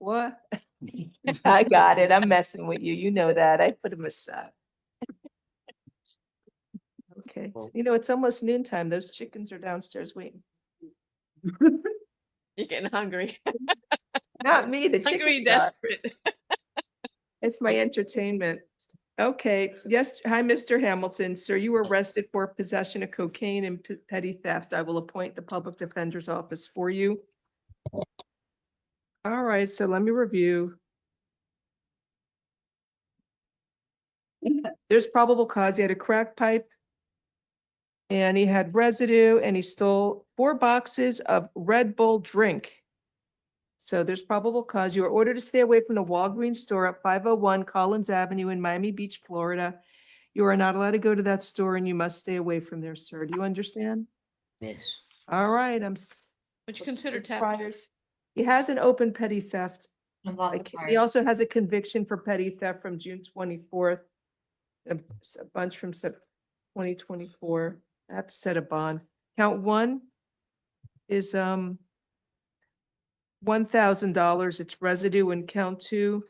What? I got it. I'm messing with you. You know that. I put him aside. Okay, you know, it's almost noontime. Those chickens are downstairs waiting. You're getting hungry. Not me, the Hungry, chickens are. desperate. It's my entertainment. Okay, yes, hi, Mr. Hamilton. Sir, you were arrested for possession of cocaine and petty theft. I will appoint the public defender's office for you. All right, so let me review. There's probable cause. He had a crack pipe and he had residue and he stole 4 boxes of Red Bull drink. So there's probable cause. You are ordered to stay away from the Walgreens store at 501 Collins Avenue in Miami Beach, Florida. You are not allowed to go to that store and you must stay away from there, sir. Do you understand? Yes. All right, Would you consider tap? priors. He has an open petty theft. And lots of He priors. also has a conviction for petty theft from June 24th. A bunch from 2024. I have to set a bond. Count 1 is $1,000. It's residue, and count 2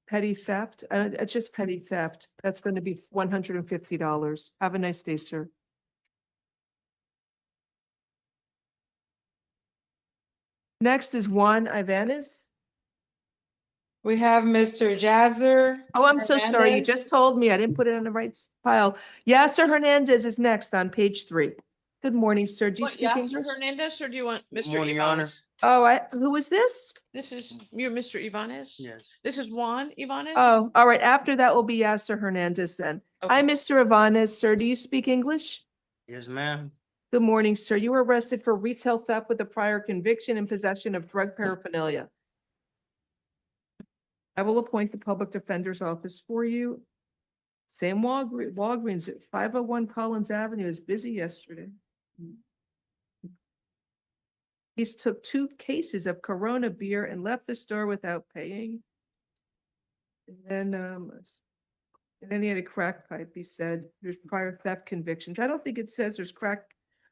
petty theft. It's just petty theft. That's going to be $150. Have a nice day, sir. Next is Juan Evans. We have Mr. Glazer. Oh, I'm so sorry. You Hernandez. just told me I didn't put it on the right pile. Yasser Hernandez is next on page 3. Good morning, sir. Do you What, speak Yasser English? Hernandez, or do you want Mr. morning, Your Honor. Ivanez? Oh, who is this? This is, you're Mr. Ivanez? Yes. This is Juan Ivanez? Oh, all right. After that will be Yasser Hernandez then. Hi, Okay. Mr. Ivanez. Sir, do you speak English? Yes, ma'am. Good morning, sir. You were arrested for retail theft with a prior conviction and possession of drug paraphernalia. I will appoint the public defender's office for you. Same Walgreens at 501 Collins Avenue. It was busy yesterday. He's took 2 cases of Corona beer and left the store without paying. And then he had a crack pipe. He said there's prior theft convictions. I don't think it says there's crack.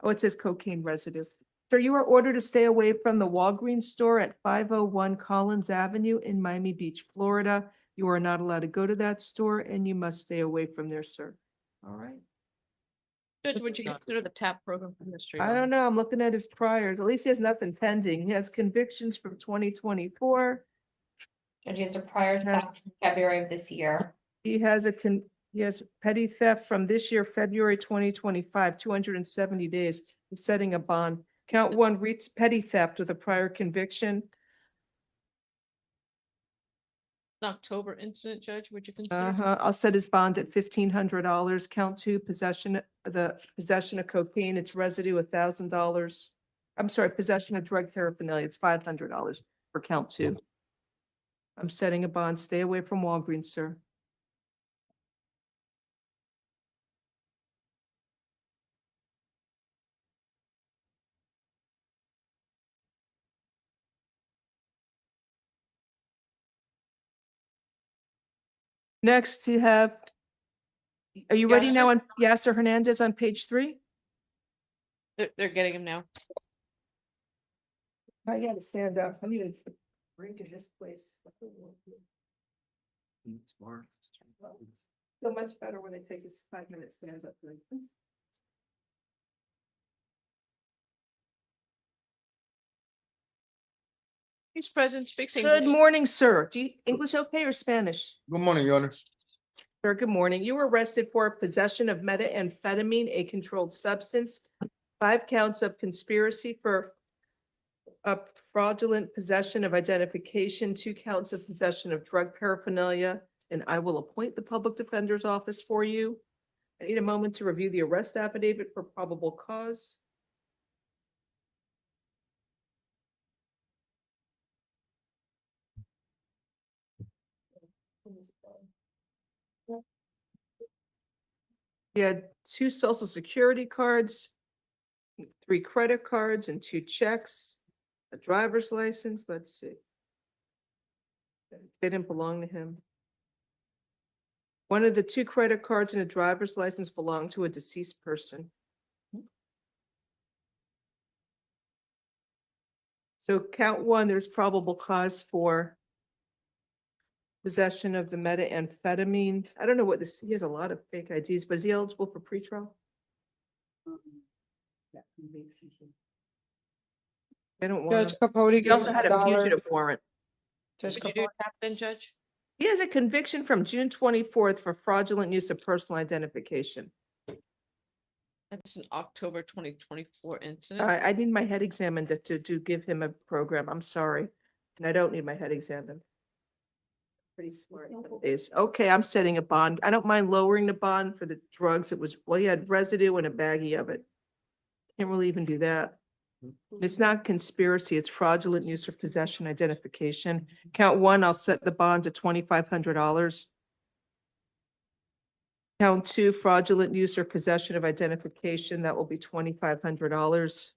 Oh, it says cocaine residue. Sir, you are ordered to stay away from the Walgreens store at 501 Collins Avenue in Miami Beach, Florida. You are not allowed to go to that store and you must stay away from there, sir. All right. Judge, would you Let's- consider the tap program for Mr. I don't Ivanez? know. I'm looking at his priors. At least he has nothing pending. He has convictions from 2024. Judge, he has a prior theft in February of this year. He has he has petty theft from this year, February 2025, 270 days. He's setting a bond. Count 1, petty theft with a prior conviction. October incident, Judge, would you consider? Uh-huh. I'll set his bond at $1,500. Count 2, possession of cocaine. It's residue, $1,000. I'm sorry, possession of drug paraphernalia. It's $500 for count 2. I'm setting a bond. Stay away from Walgreens, sir. Next, you have, are you ready now on Yasser Hernandez on page 3? They're getting him now. I gotta stand up. I need a drink in this place. So much better when they take this 5-minute stand up drink. He's present, speaks English. Good morning, sir. Do you English okay or Spanish? Good morning, Your Honor. Sir, good morning. You were arrested for possession of methamphetamine, a controlled substance, 5 counts of conspiracy for a fraudulent possession of identification, 2 counts of possession of drug paraphernalia, and I will appoint the public defender's office for you. I need a moment to review the arrest affidavit for probable cause. He had 2 social security cards, 3 credit cards and 2 checks, a driver's license. Let's see. They didn't belong to him. One of the 2 credit cards and a driver's license belonged to a deceased person. So count one, there's probable cause for possession of the methamphetamine. I don't know what this, he has a lot of fake IDs, but is he eligible for pretrial? I don't want Judge him. Capote. He gave also had a $1. fugitive warrant. Judge Would you do Capote. that then, Judge? He has a conviction from June 24th for fraudulent use of personal identification. That's an October 2024 incident. I need my head examined to give him a program. I'm sorry. And I don't need my head examined. Pretty smart nowadays. Okay, I'm setting a bond. I don't mind lowering the bond for the drugs. It was, well, he had residue and a baggie of it. Can't really even do that. It's not conspiracy, it's fraudulent use or possession identification. Count one, I'll set the bond to $2,500. Count two, fraudulent use or possession of identification, that will be $2,500.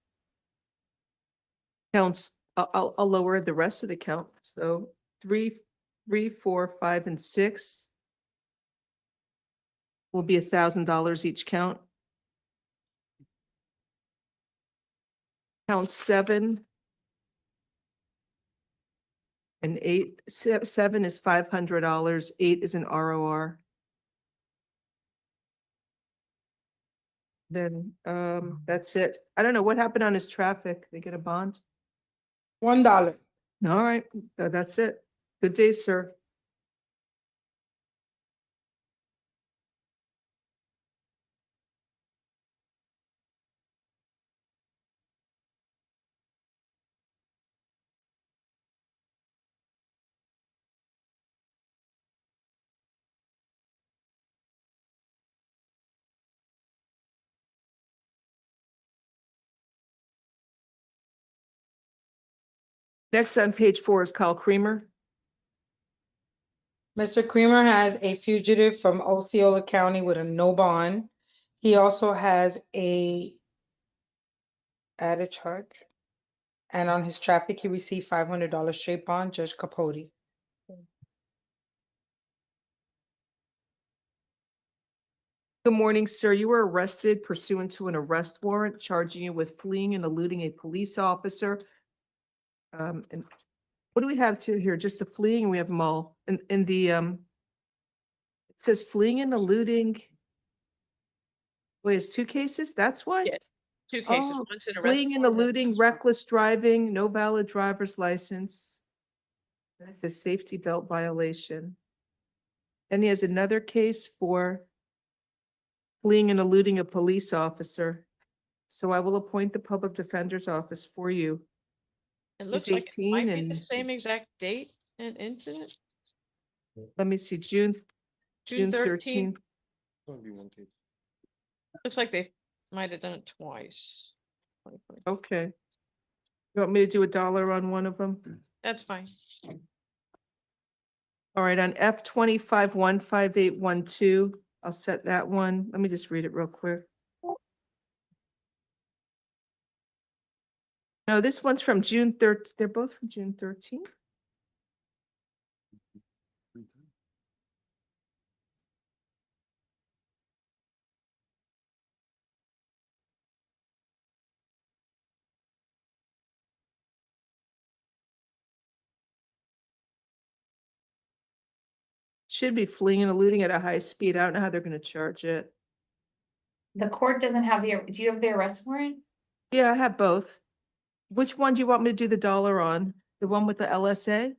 Counts, I'll lower the rest of the count, so 3, 4, 5, and 6 will be $1,000 each count. Count 7 and 8. 7 is $500. 8 is an ROR. Then that's it. I don't know what happened on his traffic. They get a bond? $1. All right, that's it. Good day, sir. Next on page 4 is Kyle Kremer. Mr. Kremer has a fugitive from Osceola County with a no bond. He also has a added charge. And on his traffic, he received $500 straight bond, Judge Capote. Good morning, sir. You were arrested pursuant to an arrest warrant charging you with fleeing and eluding a police officer. And what do we have to here? Just the fleeing, and we have them all in the it says fleeing and eluding. Wait, it's 2 cases? That's why? Yes. 2 cases, Oh, one's an arrest. fleeing and warrant, eluding, reckless driving, no valid driver's license. That's a safety belt violation. Then he has another case for fleeing and eluding a police officer. So I will appoint the public defender's office for you. It looks He's like it 18 might be and the same exact date and incident. Let me see, June June 13th. 13th. Looks like they might have done it twice. 2020. Okay. You want me to do $1 on one of them? That's fine. All right, on F 15812, I'll set that one. Let me just read it real quick. No, this one's from June 3rd. They're both from June 13th. Should be fleeing and eluding at a high speed. I don't know how they're gonna charge it. The court doesn't have do you have the arrest warrant? Yeah, I have both. Which one do you want me to do the $1 on? The one with the LSA?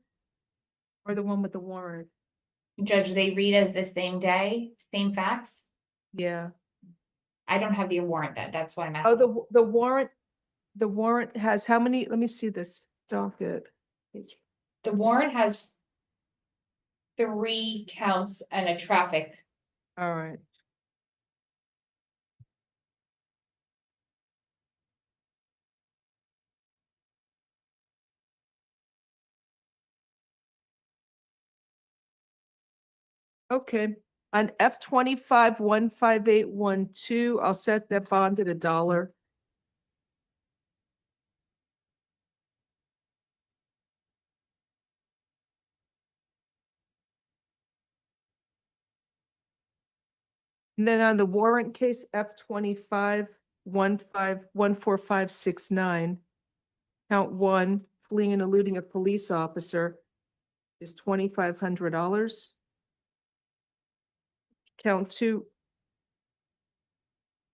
Or the one with the warrant? Judge, they read as the same day, same facts. Yeah. I don't have the warrant then, that's why I'm Oh, asking. the warrant has how many? Let me see this docket. The warrant has 3 counts and a traffic. All right. Okay, on F 15812, I'll set that bond at $1. And then on the warrant case, F 14569, count 1, fleeing and eluding a police officer is $2,500. Count two.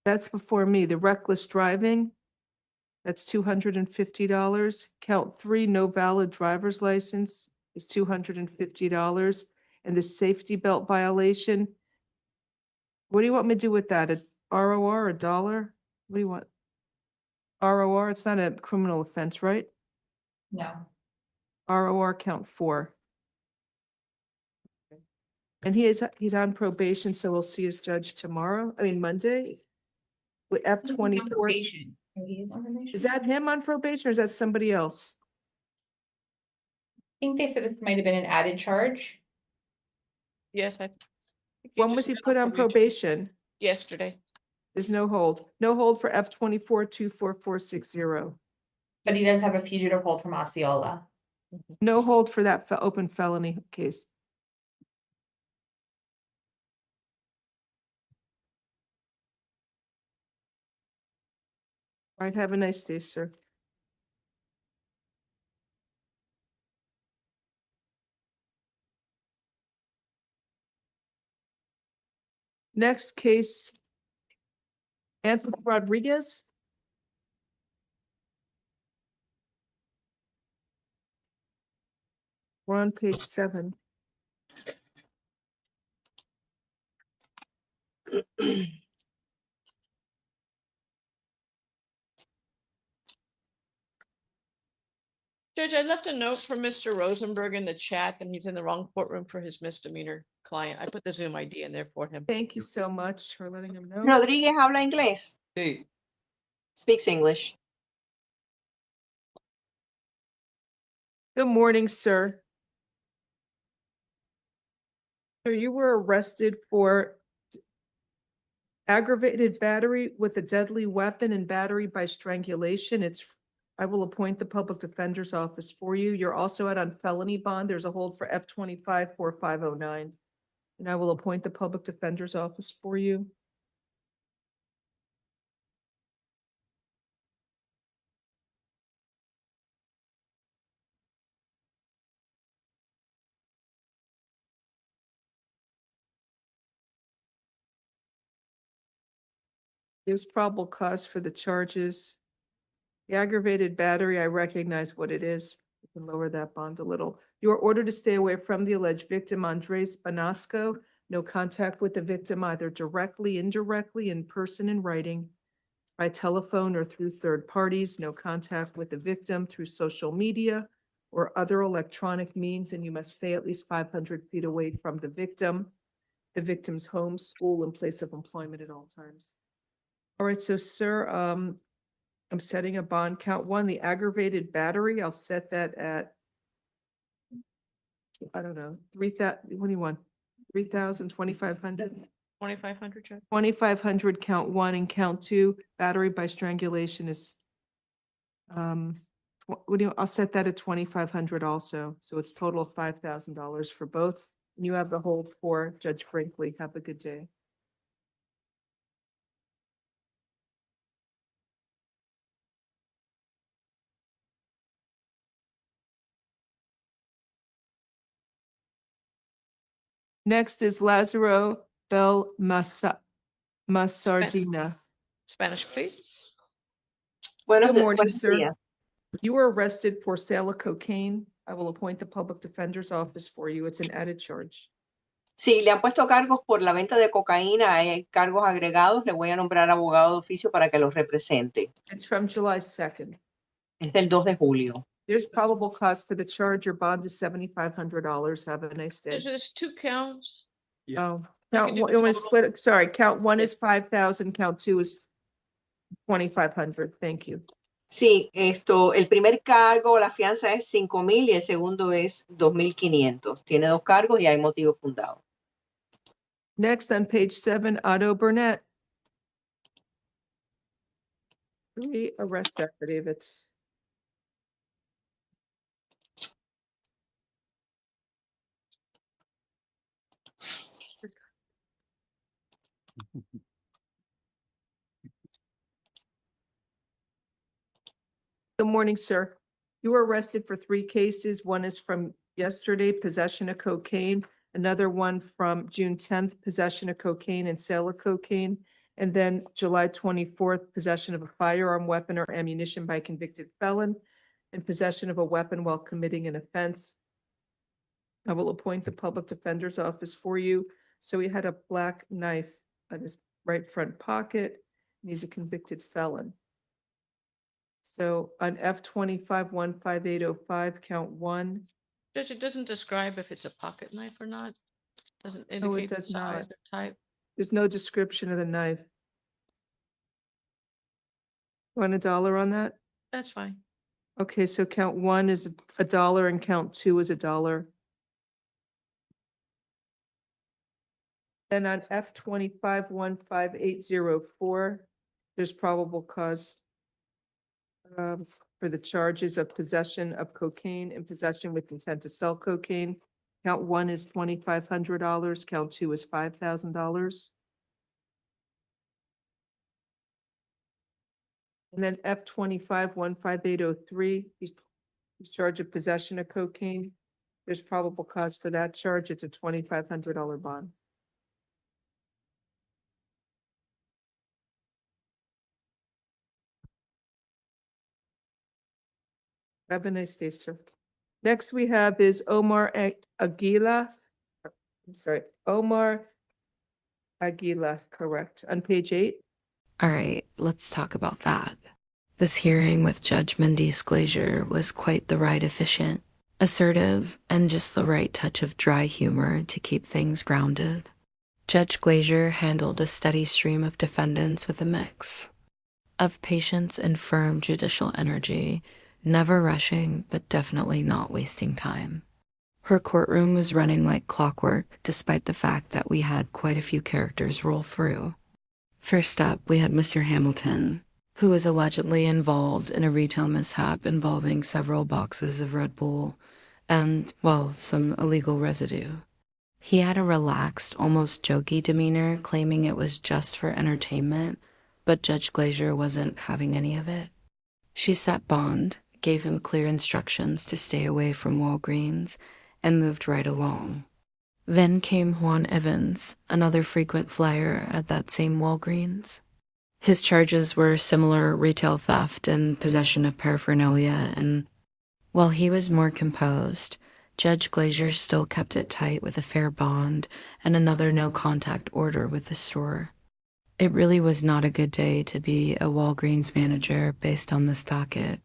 That's before me. The reckless driving, that's $250. Count three, no valid driver's license is $250. And the safety belt violation, what do you want me to do with that? A ROR, a dollar? What do you want? ROR, it's not a criminal offense, right? No. ROR count four. And he's on probation, so we'll see his judge Monday. With He's on F-24. probation. Oh, he is on probation? Is that him on probation or is that somebody else? I think they said this might have been an added charge. Yes, I. think When just was he went put on probation? Yesterday. There's no hold. No hold for F-24 24460. But he does have a fugitive hold from Osceola. No hold for that open felony case. All right, have a nice day, sir. Next case, Anthony Rodriguez. We're on page 7. Judge, I left a note for Mr. Rosenberg in the chat and he's in the wrong courtroom for his misdemeanor client. I put the Zoom ID in there for him. Thank you so much for letting him know. Rodríguez habla inglés. Sí, Speaks English. Good morning, sir. So you were arrested for aggravated battery with a deadly weapon and battery by strangulation. I will appoint the public defender's office for you. You're also out on felony bond. There's a hold for F-25 4509. And I will appoint the public defender's office for you. There's probable cause for the charges. The aggravated battery, I recognize what it is. You can lower that bond a little. You are ordered to stay away from the alleged victim, Andres Banasco. No contact with the victim, either directly, indirectly, in person, in writing, by telephone or through third parties. No contact with the victim through social media or other electronic means, and you must stay at least 500 feet away from the victim's home, school, and place of employment at all times. All right, so sir, I'm setting a bond. Count one, the aggravated battery. I'll set that at, I don't know, 3,000, what do you want? 3,000, 2,500? 2,500, Judge? 2,500, count one, and count two, battery by strangulation is, I'll set that at 2,500 also. So it's total of $5,000 for both. You have the hold for Judge Brinkley. Have a good day. Next is Lazaro Masardina. Spanish, please. Buenos Good morning, buenos sir. días. You were arrested for sale of cocaine. I will appoint the public defender's office for you. It's an added charge. Sí, le han puesto cargos por la venta de cocaína, hay cargos agregados. Le voy a nombrar abogado de oficio para que los represente. It's from July 2nd. Es del 2 de julio. There's probable cause for the charge. Your bond is $7,500. Have a nice day. There's 2 counts. Oh, can count do one, the you want to total. split it? Sorry, count one is 5,000, count two is 2,500. Thank you. Sí, el primer cargo, la fianza es 5,000 y el segundo es 2,500. Tiene 2 cargos y hay motivo fundado. Next on page 7, Otto Burnett. 3 arrest affidavits. Good morning, sir. You were arrested for 3 cases. One is from yesterday, possession of cocaine. Another one from June 10th, possession of cocaine and sale of cocaine. And then July 24th, possession of a firearm, weapon, or ammunition by convicted felon, and possession of a weapon while committing an offense. I will appoint the public defender's office for you. So he had a black knife on his right front pocket, and he's a convicted felon. So on F-25-15805, count 1. Judge, it doesn't describe if it's a pocket knife or not. Doesn't No, it indicate the does not. size or type. There's no description of the knife. Want $1 on that? That's fine. Okay, so count 1 is $1 and count 2 is $1. Then on F-25-15804, there's probable cause for the charges of possession of cocaine and possession with intent to sell cocaine. Count 1 is $2,500, count 2 is $5,000. And then F-25-15803, he's charged of possession of cocaine. There's probable cause for that charge. It's a $2,500 bond. Have a nice day, sir. Next we have is Omar Aguila. I'm sorry, Omar Aguila, correct, on page 8. All right, let's talk about that. This hearing with Judge Mindy Glazer was quite the ride efficient, assertive, and just the right touch of dry humor to keep things grounded. Judge Glazer handled a steady stream of defendants with a mix of patience and firm judicial energy, never rushing, but definitely not wasting time. Her courtroom was running like clockwork, despite the fact that we had quite a few characters roll through. First up, we had Mr. Hamilton, who was allegedly involved in a retail mishap involving several boxes of Red Bull and, well, some illegal residue. He had a relaxed, almost jokey demeanor, claiming it was just for entertainment, but Judge Glazer wasn't having any of it. She set bond, gave him clear instructions to stay away from Walgreens, and moved right along. Then came Juan Evans, another frequent flyer at that same Walgreens. His charges were similar retail theft and possession of paraphernalia, and while he was more composed, Judge Glazer still kept it tight with a fair bond and another no-contact order with the store. It really was not a good day to be a Walgreens manager based on this docket.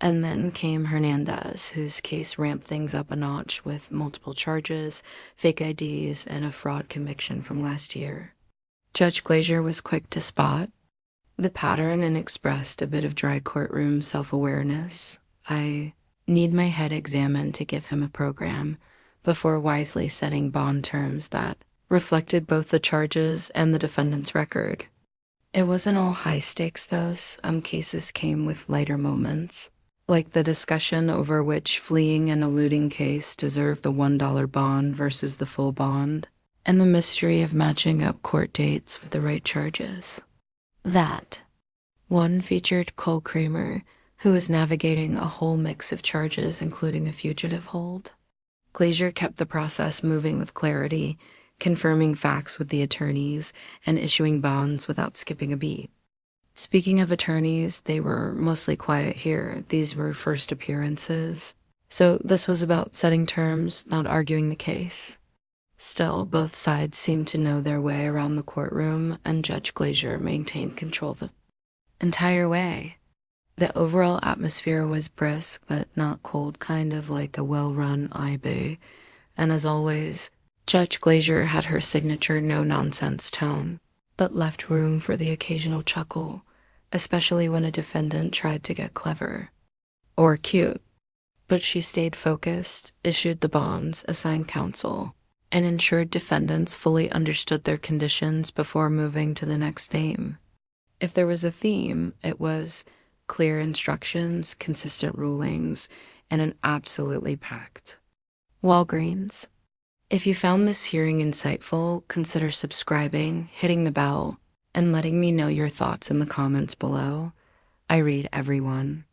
And then came Hernandez, whose case ramped things up a notch with multiple charges, fake IDs, and a fraud conviction from last year. Judge Glazer was quick to spot the pattern and expressed a bit of dry courtroom self-awareness. I need my head examined to give him a program before wisely setting bond terms that reflected both the charges and the defendant's record. It wasn't all high stakes, though. Some cases came with lighter moments, like the discussion over which fleeing and eluding case deserved the $1 bond versus the full bond, and the mystery of matching up court dates with the right charges. That one featured Kremer, who was navigating a whole mix of charges, including a fugitive hold. Glazer kept the process moving with clarity, confirming facts with the attorneys and issuing bonds without skipping a beat. Speaking of attorneys, they were mostly quiet here. These were first appearances. So this was about setting terms, not arguing the case. Still, both sides seemed to know their way around the courtroom, and Judge Glazer maintained control the entire way. The overall atmosphere was brisk, but not cold, kind of like a well-run IB. And as always, Judge Glazer had her signature no-nonsense tone, but left room for the occasional chuckle, especially when a defendant tried to get clever. Or cute. But she stayed focused, issued the bonds, assigned counsel, and ensured defendants fully understood their conditions before moving to the next theme. If there was a theme, it was clear instructions, consistent rulings, and an absolutely packed Walgreens. If you found this hearing insightful, consider subscribing, hitting the bell, and letting me know your thoughts in the comments below. I read everyone.